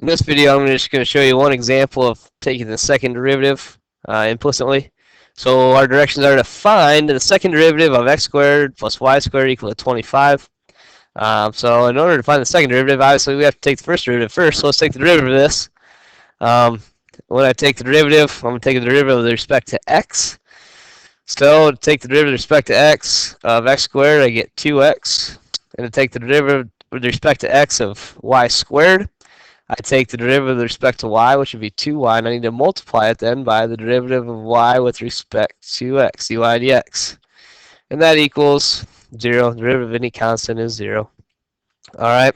In this video, I'm just going to show you one example of taking the second derivative implicitly. So our directions are to find the second derivative of x squared plus y squared equal to 25. So in order to find the second derivative, obviously we have to take the first derivative first. So let's take the derivative of this. When I take the derivative, I'm going to take the derivative with respect to x. So to take the derivative with respect to x of x squared, I get 2x. And to take the derivative with respect to x of y squared, I take the derivative with respect to y, which would be 2y, and I need to multiply it then by the derivative of y with respect to x, dy dx. And that equals 0. The derivative of any constant is 0. All right.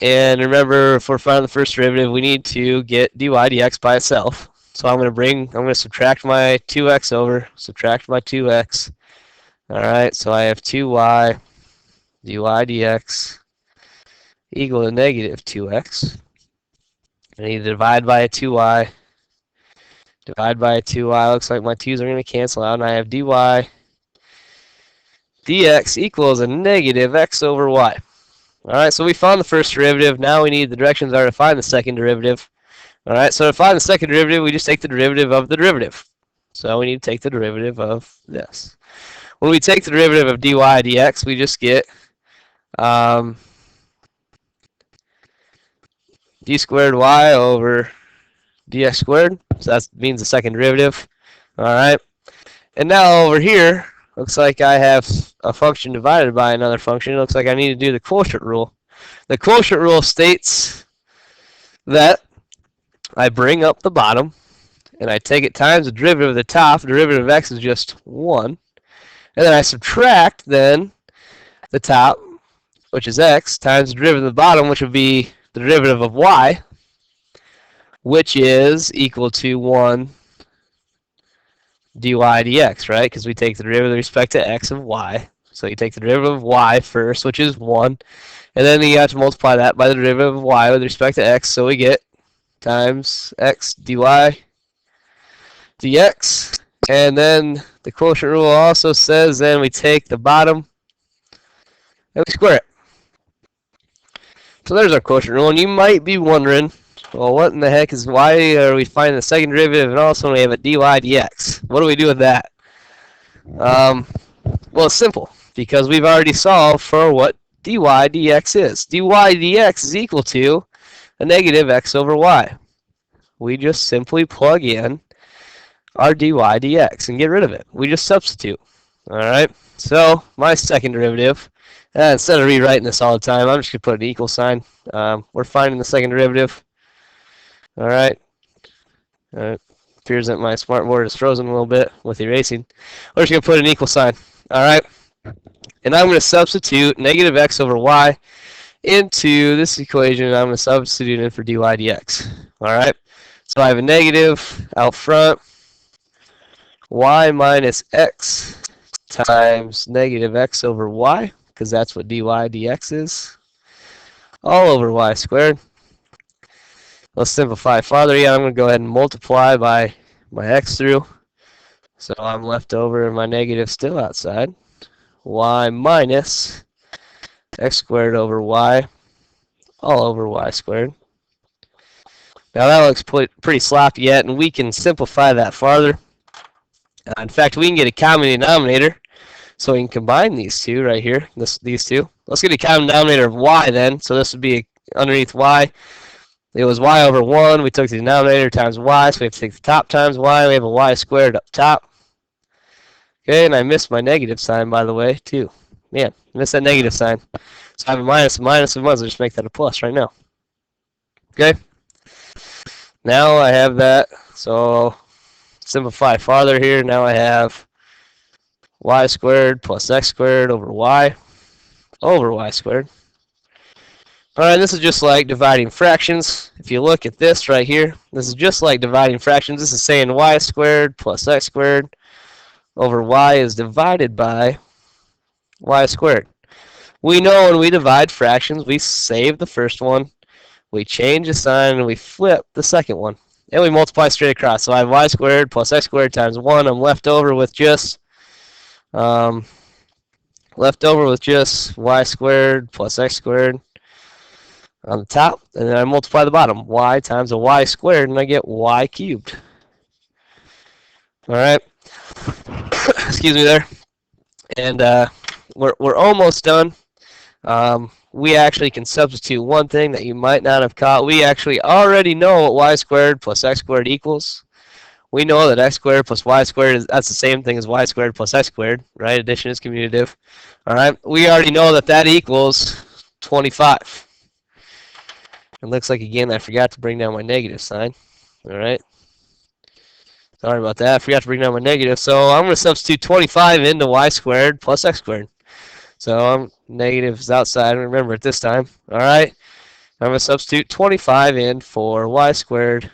And remember, if we're finding the first derivative, we need to get dy dx by itself. So I'm going to subtract my 2x over, subtract my 2x. All right, so I have 2y dy dx equal to negative 2x. I need to divide by a 2y. Divide by a 2y. Looks like my 2's are going to cancel out, and I have dy dx equals a negative x over y. All right, so we found the first derivative. Now we need the directions are to find the second derivative. All right, so to find the second derivative, we just take the derivative of the derivative. So we need to take the derivative of this. When we take the derivative of dy dx, we just get d squared y over dx squared. So that means the second derivative. All right. And now over here, looks like I have a function divided by another function. It looks like I need to do the quotient rule. The quotient rule states that I bring up the bottom, and I take it times the derivative of the top. The derivative of x is just 1. And then I subtract then the top, which is x, times the derivative of the bottom, which would be the derivative of y, which is equal to 1 dy dx, right? Because we take the derivative with respect to x of y. So you take the derivative of y first, which is 1. And then you have to multiply that by the derivative of y with respect to x. So we get times x dy dx. And then the quotient rule also says then we take the bottom and we square it. So there's our quotient rule. And you might be wondering, well, what in the heck is, why are we finding the second derivative and also we have a dy dx? What do we do with that? Well, it's simple, because we've already solved for what dy dx is. Dy dx is equal to a negative x over y. We just simply plug in our dy dx and get rid of it. We just substitute. All right, so my second derivative, instead of rewriting this all the time, I'm just going to put an equal sign. We're finding the second derivative. All right. Appears that my smartboard is frozen a little bit with erasing. We're just going to put an equal sign. All right. And I'm going to substitute negative x over y into this equation. And I'm going to substitute in for dy dx. All right. So I have a negative out front. Y minus x times negative x over y, because that's what dy dx is, all over y squared. Let's simplify farther. Yeah, I'm going to go ahead and multiply by my x through. So I'm left over and my negative still outside. Y minus x squared over y, all over y squared. Now that looks pretty sloppy yet, and we can simplify that farther. In fact, we can get a common denominator. So we can combine these two right here, these two. Let's get a common denominator of y then. So this would be underneath y. It was y over 1. We took the denominator times y, so we have to take the top times y. We have a y squared up top. Okay, and I missed my negative sign, by the way, too. Man, I missed that negative sign. So I have a minus, and we might as well just make that a plus right now. Okay. Now I have that. So simplify farther here. Now I have y squared plus x squared over y squared. All right, this is just like dividing fractions. If you look at this right here, this is just like dividing fractions. This is saying y squared plus x squared over y is divided by y squared. We know when we divide fractions, we save the first one, we change the sign, and we flip the second one. And we multiply straight across. So I have y squared plus x squared times 1. I'm left over with just y squared plus x squared on the top, and then I multiply the bottom. Y times a y squared, and I get y cubed. All right. Excuse me there. And we're almost done. We actually can substitute one thing that you might not have caught. We actually already know what y squared plus x squared equals. We know that x squared plus y squared that's the same thing as y squared plus x squared, right? Addition is commutative. All right. We already know that that equals 25. It looks like, again, I forgot to bring down my negative sign. All right. Sorry about that. I forgot to bring down my negative. So I'm going to substitute 25 into y squared plus x squared. So negative is outside. Remember it this time. All right. I'm going to substitute 25 in for y squared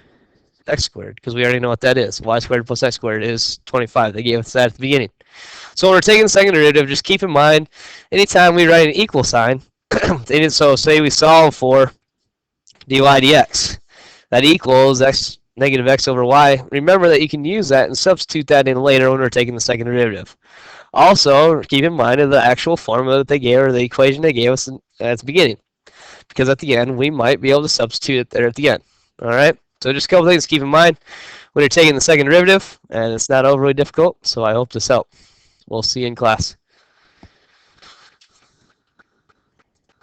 x squared, because we already know what that is. Y squared plus x squared is 25. They gave us that at the beginning. So when we're taking the second derivative, just keep in mind, anytime we write an equal sign, so say we solve for dy dx, that equals x negative x over y. Remember that you can use that and substitute that in later when we're taking the second derivative. Also, keep in mind of the actual formula that they gave, or the equation they gave us at the beginning, because at the end we might be able to substitute it there at the end. All right. So just a couple things to keep in mind when you're taking the second derivative, and it's not overly difficult. So I hope this helped. We'll see you in class.